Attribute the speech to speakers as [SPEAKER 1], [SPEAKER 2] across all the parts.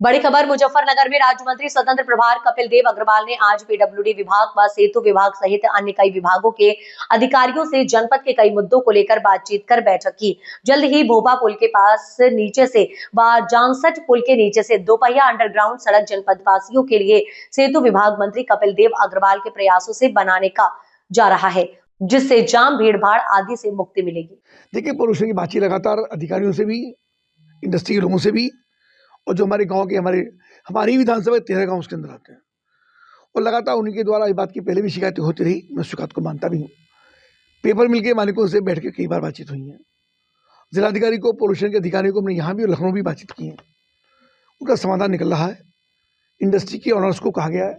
[SPEAKER 1] बड़ी खबर मुजफ्फरनगर में राज्य मंत्री स्वतंत्र प्रभार कपिल देव अग्रवाल ने आज पीडब्ल्यूडी विभाग व सेतु विभाग सहित अन्य कई विभागों के अधिकारियों से जनपद के कई मुद्दों को लेकर बातचीत कर बैठक की। जल्द ही भोपा पुल के पास नीचे से व जानसठ पुल के नीचे से दोपहिया अंडरग्राउंड सड़क जनपद वासियों के लिए सेतु विभाग मंत्री कपिल देव अग्रवाल के प्रयासों से बनाने का जा रहा है, जिससे जाम भीड़ भाड़ आदि से मुक्ति मिलेगी।
[SPEAKER 2] देखिए, पोल्यूशन की बातचीत लगातार अधिकारियों से भी, इंडस्ट्री के लोगों से भी, और जो हमारे गांव के हमारी विधानसभा 13 गांव उसके अंदर आते हैं, और लगातार उनके द्वारा इस बात की पहले भी शिकायतें होती रही। मैं शिकायत को मानता भी हूँ। पेपर मिल के मालिकों से बैठ के कई बार बातचीत हुई है। जिलाधिकारी को, पोल्यूशन के अधिकारियों को हमने यहाँ भी और लखनऊ भी बातचीत की है। उनका समाधान निकल रहा है। इंडस्ट्री के ऑनर्स को कहा गया है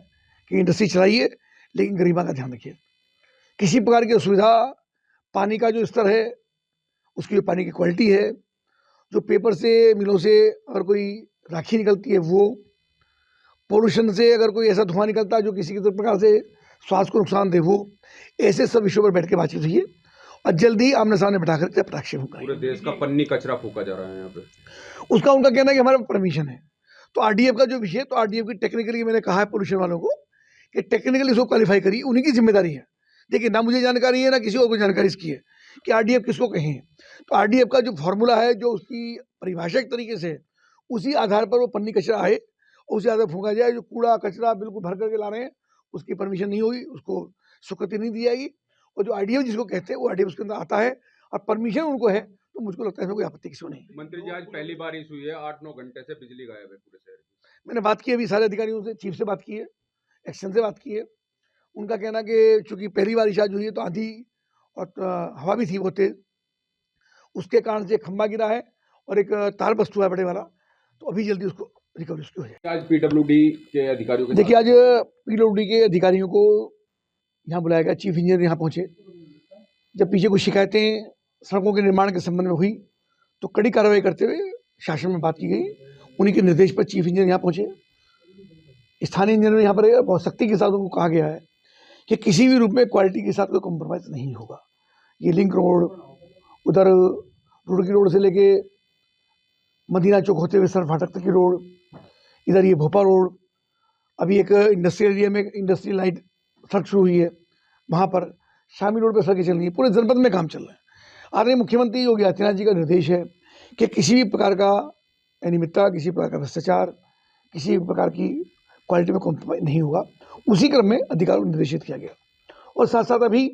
[SPEAKER 2] कि इंडस्ट्री चलाइए, लेकिन गरीबा का ध्यान रखिए। किसी प्रकार की असुविधा, पानी का जो स्तर है, उसकी जो पानी की क्वालिटी है, जो पेपर से, मिलों से अगर कोई राखी निकलती है, वो पोल्यूशन से अगर कोई ऐसा धुआं निकलता है जो किसी किसी प्रकार से स्वास्थ्य को नुकसान दे, वो ऐसे सब विषयों पर बैठ के बातचीत हुई है और जल्दी आमने सामने बैठा कर प्रक्षेप होगा।
[SPEAKER 3] पूरे देश का पन्नी कचरा फूका जा रहा है यहाँ पे।
[SPEAKER 2] उसका उनका कहना है कि हमारा परमिशन है। तो आरडीएफ का जो विषय, तो आरडीएफ की टेक्निकली मैंने कहा है पोल्यूशन वालों को कि टेक्निकली इसको क्वालिफाई करिए, उन्हीं की जिम्मेदारी है। देखिए, ना मुझे जानकारी है ना किसी और को जानकारी इसकी है कि आरडीएफ किसको कहें। तो आरडीएफ का जो फॉर्मूला है, जो उसकी परिभाषा एक तरीके से, उसी आधार पर वो पन्नी कचरा आए और उसी आधार पर फूंका जाए। जो कूड़ा कचरा बिल्कुल भर करके ला रहे हैं, उसकी परमिशन नहीं होगी, उसको स्वीकृति नहीं दी जाएगी। और जो आरडीएफ जिसको कहते हैं, वो आरडीएफ उसके अंदर आता है और परमिशन उनको है, तो मुझको लगता है कोई आपत्ति किसी को नहीं।
[SPEAKER 3] मंत्री जी, आज पहली बारिश हुई है, 8-9 घंटे से बिजली गायब है पूरे शहर की।
[SPEAKER 2] मैंने बात की अभी सारे अधिकारियों से, चीफ से बात की है, एक्शन से बात की है। उनका कहना कि चूंकि पहली बारिश आज हुई है तो आंधी और हवा भी थी वो तेज, उसके कारण से खंभा गिरा है और एक तार बस्त हुआ है बड़े वाला, तो अभी जल्दी उसको रिकवरी उसकी हो जाए।
[SPEAKER 3] आज पीडब्ल्यूडी के अधिकारियों के,
[SPEAKER 2] देखिए, आज पीडब्ल्यूडी के अधिकारियों को यहाँ बुलाया गया। चीफ इंजीनियर यहाँ पहुँचे। जब पीछे कुछ शिकायतें सड़कों के निर्माण के संबंध में हुई तो कड़ी कार्रवाई करते हुए शासन में बात की गई। उन्हीं के निर्देश पर चीफ इंजीनियर यहाँ पहुँचे। स्थानीय इंजीनियर यहाँ पर बहुत सख्ती के साथ उनको कहा गया है कि किसी भी रूप में क्वालिटी के साथ कोई कॉम्प्रोमाइज़ नहीं होगा। ये लिंक रोड, उधर रुड़की रोड से लेके मदीना चौक होते हुए सर फाटक तक की रोड, इधर ये भोपा रोड, अभी एक इंडस्ट्रियल एरिया में इंडस्ट्रियल लाइट सड़क शुरू हुई है, वहाँ पर शामी रोड पर सड़कें चल रही हैं। पूरे जनपद में काम चल रहा है। आदरणीय मुख्यमंत्री योगी आदित्यनाथ जी का निर्देश है कि किसी भी प्रकार का अनियमितता, किसी प्रकार का भ्रष्टाचार, किसी भी प्रकार की क्वालिटी में कॉम्प्रोमाइज नहीं होगा। उसी क्रम में अधिकारियों को निर्देशित किया गया। और साथ साथ अभी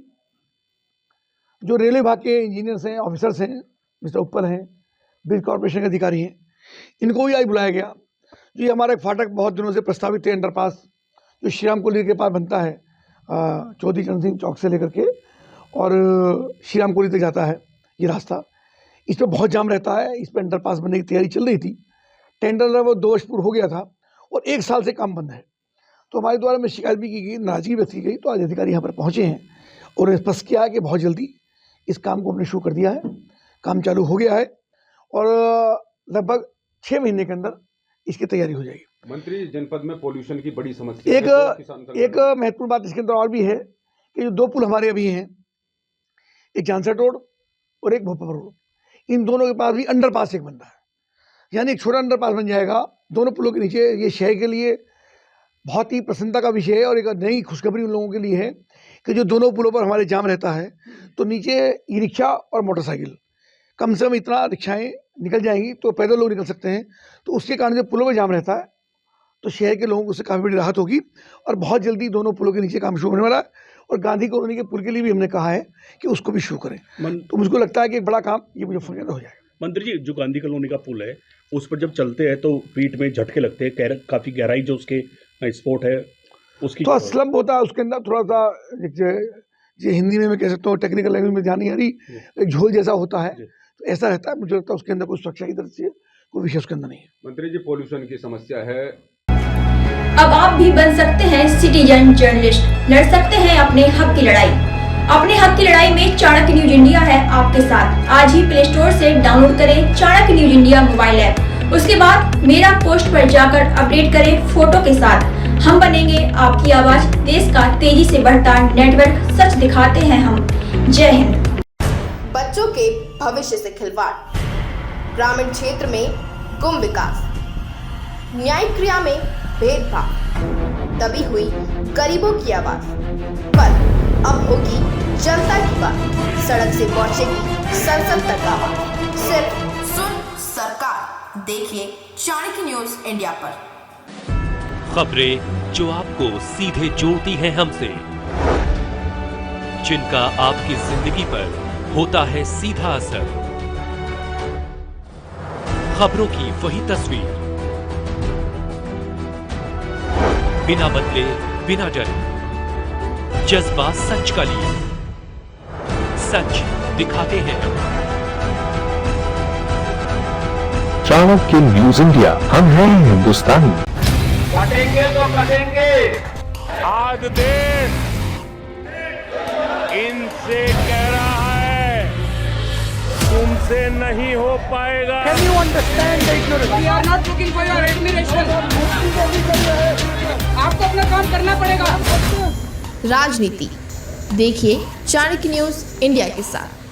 [SPEAKER 2] जो रेलवे विभाग के इंजीनियर्स हैं, ऑफिसर्स हैं, मिस्टर उत्पल हैं, ब्रिज कॉर्पोरेशन के अधिकारी हैं, इनको भी आज बुलाया गया। जो ये हमारा एक फाटक बहुत दिनों से प्रस्तावित है, अंडरपास जो श्री राम कॉलोनी के पास बनता है, चौधरी चरण सिंह चौक से लेकर के और श्री राम कॉलोनी तक जाता है ये रास्ता, इस पर बहुत जाम रहता है। इस पर अंडरपास बनने की तैयारी चल रही थी। टेंडर वो 2 वर्ष पूर्व हो गया था और 1 साल से काम बंद है। तो हमारे द्वारा में शिकायत भी की गई, नाराजगी व्यक्त की गई। तो आज अधिकारी यहाँ पर पहुँचे हैं और स्पष्ट किया है कि बहुत जल्दी इस काम को हमने शुरू कर दिया है, काम चालू हो गया है और लगभग 6 महीने के अंदर इसकी तैयारी हो जाएगी।
[SPEAKER 3] मंत्री, जनपद में पोल्यूशन की बड़ी समस्या
[SPEAKER 2] एक महत्वपूर्ण बात इसके अंदर और भी है कि जो 2 पुल हमारे अभी हैं, एक जानसठ रोड और एक भोपा रोड, इन दोनों के पास भी अंडरपास एक बन रहा है। यानी एक छोटा अंडरपास बन जाएगा दोनों पुलों के नीचे। ये शहर के लिए बहुत ही प्रसन्नता का विषय है और एक नई खुशखबरी उन लोगों के लिए है कि जो दोनों पुलों पर हमारे जाम रहता है, तो नीचे ई रिक्शा और मोटरसाइकिल, कम से कम इतना रिक्शाएँ निकल जाएंगी तो पैदल लोग निकल सकते हैं। तो उसके कारण जो पुलों में जाम रहता है, तो शहर के लोगों को उससे काफ़ी बड़ी राहत होगी और बहुत जल्दी दोनों पुलों के नीचे काम शुरू होने वाला है। और गांधी कॉलोनी के पुल के लिए भी हमने कहा है कि उसको भी शुरू करें। तो मुझको लगता है कि एक बड़ा काम ये मुजफ्फरनगर हो जाएगा।
[SPEAKER 4] मंत्री जी, जो गांधी कॉलोनी का पुल है, उस पर जब चलते हैं तो पीठ में झटके लगते हैं, काफ़ी गहराई जो उसके स्पॉट है उसकी
[SPEAKER 2] थोड़ा स्लम्प होता है, उसके अंदर थोड़ा सा जो हिंदी में मैं कह सकता हूँ, टेक्निकल लैंग्वेज में ध्यान नहीं आ रही, एक झोल जैसा होता है, तो ऐसा रहता है। मुझे लगता है उसके अंदर कोई सुरक्षा की तरफ से कोई विषय उसके अंदर नहीं है।
[SPEAKER 3] मंत्री जी, पोल्यूशन की समस्या है।
[SPEAKER 5] अब आप भी बन सकते हैं सिटीजन जर्नलिस्ट, लड़ सकते हैं अपने हक की लड़ाई। अपने हक की लड़ाई में चाणक्य न्यूज इंडिया है आपके साथ। आज ही प्ले स्टोर से डाउनलोड करें Chanakya news India mobile app. उसके बाद मेरा पोस्ट पर जाकर अपडेट करें फोटो के साथ। हम बनेंगे आपकी आवाज, देश का तेजी से बढ़ता नेटवर्क, सच दिखाते हैं हम। जय हिंद।
[SPEAKER 6] बच्चों के भविष्य से खिलवाड़, ग्रामीण क्षेत्र में गुम विकास, न्यायिक क्रिया में भेदभाव, दबी हुई गरीबों की आवाज। पर अब होगी जनता की बात, सड़क से पहुंचेगी संसद तक आवाज। सिर्फ सुन सरकार, देखिए चाणक्य न्यूज इंडिया पर।
[SPEAKER 7] खबरें जो आपको सीधे जोड़ती हैं हमसे, जिनका आपकी जिंदगी पर होता है सीधा असर। खबरों की वही तस्वीर, बिना बदले बिना डरे, जज्बा सच का लिए, सच दिखाते हैं।
[SPEAKER 8] चाणक्य न्यूज इंडिया, हम हैं हिंदुस्तानी।
[SPEAKER 3] कटेंगे तो कटेंगे।
[SPEAKER 9] आज देश इनसे कह रहा है तुमसे नहीं हो पाएगा।
[SPEAKER 2] Can you understand the ignorance?
[SPEAKER 10] We are not looking for your admiration. आपको अपना काम करना पड़ेगा।
[SPEAKER 6] राजनीति देखिए चाणक्य न्यूज इंडिया के साथ।